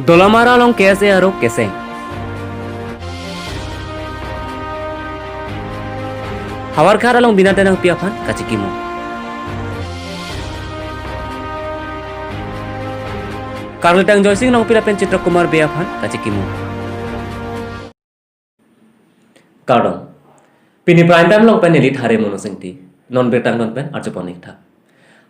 Dolamara long kese aro keseng. Hawar khara long binate nang piaphan kachikimu. Karletang joising long pilapen Citra Kumar beaphan kachikimu. Kardong. Pini prime time long pen elit hare monosengti. Non betang non pen archoponik tha.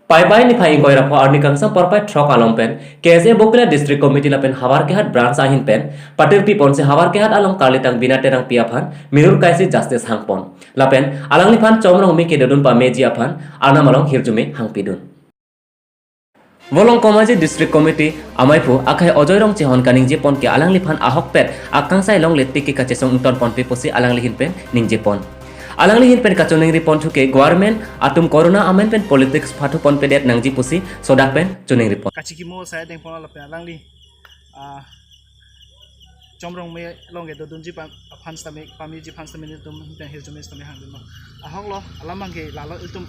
Pai ni phai ingoi rapo arni kangsam parpai throk along pen KSA Bokila District Committee la pen hawar ke hat branch ahin pen patir pi pon se hawar ke hat along karletang binate nang piaphan mirur kaisi justice hangpon la pen alang ni phan chomrong mi kedodun pa meji aphan arna malong hirjume hangpidun Volong Komaji District Committee amaipu akai ojoirong chehon kaning je pon ke alang li phan ahok pet akangsai long letti ke kachesong ton pon pe posi alang li hin pen ningje pon alang lihin pen kachoning ripon thuke government atum corona amen pen politics phathu pon pedet nangji pusi sodak pen choning ripon kachikimo saya deng pon la pe alang li chomrong me long ge dodun ji pan stame pami ji pan stame tum pen hil jome stame hang dum ahok lo alamang ge lalo iltum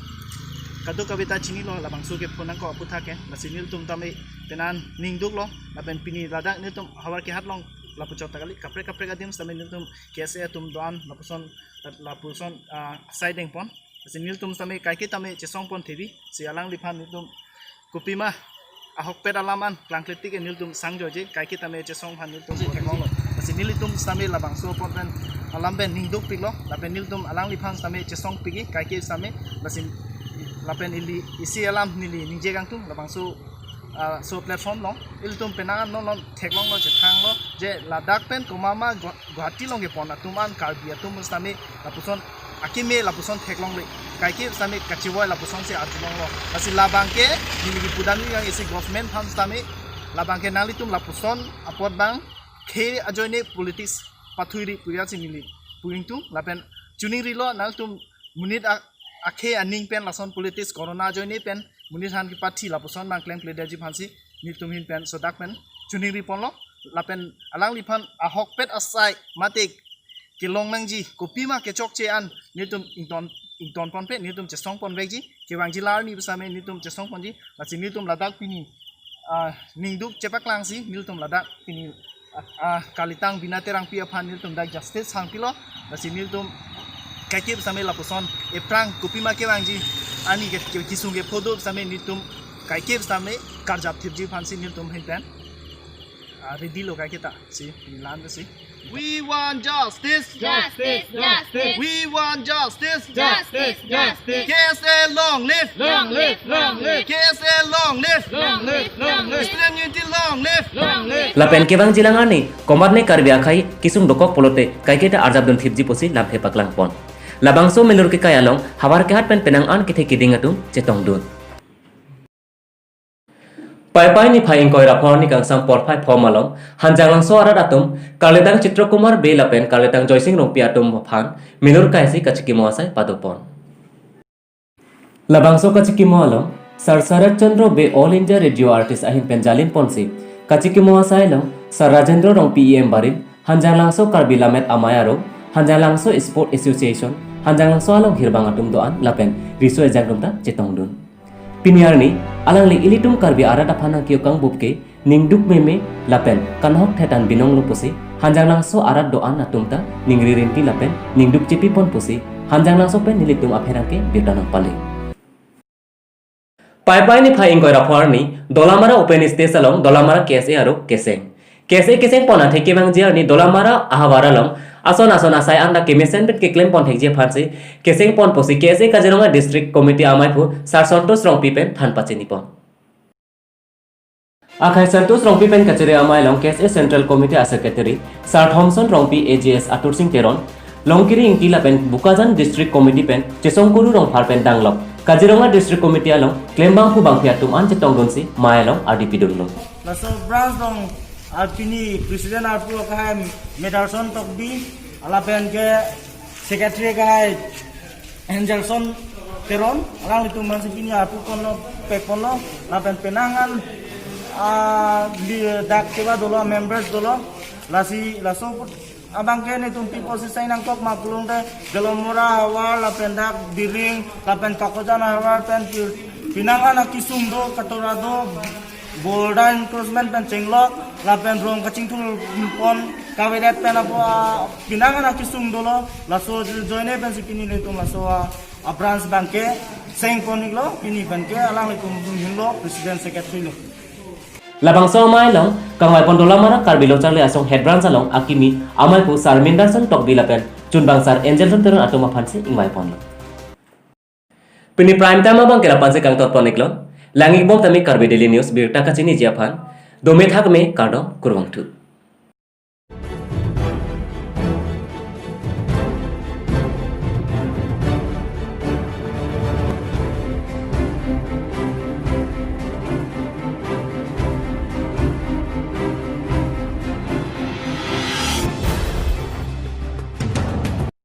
kadu kavita chini lo labang su ge phonang ko aputha ke masinil tum tame tenan ningduk lo laben pini ladak ni tum hawar ke hat long lapu chota kali kapre gadim stame tum kese tum doan lapuson siding pon sinil tum stame kaiki tame chesong pon thebi si alang liphan tum kupima ahok pet alaman klangkletik nil tum sangjoje kaiki tame chesong phan nil tum thengong sinil tum stame labang so pon pen alamben ningduk piklo lapen nil tum alang liphan stame chesong pigi kaiki stame lasin lapen ili isi alam nili ningje gang tum labang so platform lo iltum penangan no theklong lo chethang lo je ladak pen komama guwahati long ge pona tuman karbia tum stame lapuson akime lapuson theklong le kaiki stame kachiwai lapuson se ajulong lo asi labang ke nili pudani gang isi government fund stame labang ke nali tum lapuson apot bang khe ajoine politics pathuiri puya sinili puingtu lapen chuning rilo nal tum munit akhe aning pen lason politics corona joine pen munit han ki pathi lapuson bang klem pleda ji phansi nitum hin pen sodak pen chuning ri pon lo lapen alang liphan ahok pet asai matik kilong nangji kopi ma ke chok che an nitum ington pon pe nitum chesong pon veji kewang jilar ni besame nitum chesong pon ji lasi nitum ladak pini ningduk cepak langsi nitum ladak pini kalitang binaterang pia phan nitum dak justice sang pilo lasi nitum kakip sampai lapuson eprang kopi ma kewang ji ani ke kisunge phodo sampai nitum kakip sampai karjap thibji phansi nitum hinten ready lo kai kita si milan si we want justice Justice, justice. we want justice Justice, justice. KSA long live Long live, long live. KSA long live Long live, long live. Student unity long live Long live. lapen kebang jilangani komarne karbi akai kisung dokok polote kaiketa arjab don thibji posi laphe paklang pon labangso melur ke kayalong hawar ke hat pen penang an kithe kidingatum chetong dun pai ni phai ingkoi raphor ni kangsam porphai phomalong hanjanglang so arat atum karletang Citra Kumar be lapen karletang joising rong piatum phan melur kaisi kachiki moasai padopon labangso kachiki moalong Sir Sarat Chandra be All India Radio Artist ahin penjalin ponsi kachiki moasai long Sir Rajendra rong PEM barin hanjanglang so karbi lamet amayaro hanjanglang so Sport Association hanjanglang so along hirbang atum doan lapen riso ejang ta chetong dun Piniarni alang li ilitum karbi arada phana kiokang bubke ningduk meme lapen kanhok thetan binong lupusi hanjanglang so arad doan atumta ningri rinti lapen ningduk cipi pon pusi hanjanglang so pen nilitum apherangke birdanang pale pai ni phai ingkoi rapharni dolamara open stage along dolamara KSA aro keseng pona theke bang je ni dolamara ahawara long ason asai anda kemesen bet ke claim pon thekje phanse keseng pon posi KSA Kaziranga District Committee amaipu Sar Santos rong pipen than pacheni pon akhai Santos rong pipen kachire amai long KSA Central Committee Secretary Sir Thompson rong pi AGS Atur Singh Teron longkiri ingtila pen Bukajan District Committee pen chesongkuru rong pharpen danglok Kaziranga District Committee along claim bang pu bang piatum an chetong donsi mailong RDP dunlo laso branch dong alpini president arpu kahai Mederson tokbi alapen ke secretary kahai Angelson Teron alang itu masih pini arpu kono pekono lapen penangan di dak keba dolo members dolo laso abang kene tumpi posisi nang kok maklung de gelomora awal lapen dak diring lapen kakojan awal pen pinangan akisum do katorado bolda encouragement pen cenglok la pen rong kacing tul pon kawiret pen apa pinangan akisung dolo la so joine pen sipini litum la so branch banke seng ponik lo pini banke alang litum hinlo president secretary lo labang so mai long kangwai pondola mara karbilo charle asong head branch along akimi amai ku sarminda son tok bilapen chun bangsar angel son terun atoma phansi ingwai ponlo pini prime time abang kela panse kang tot ponik lo langi bom tami karbi daily news bir taka chini jiapan dome thak me kado kurwang thu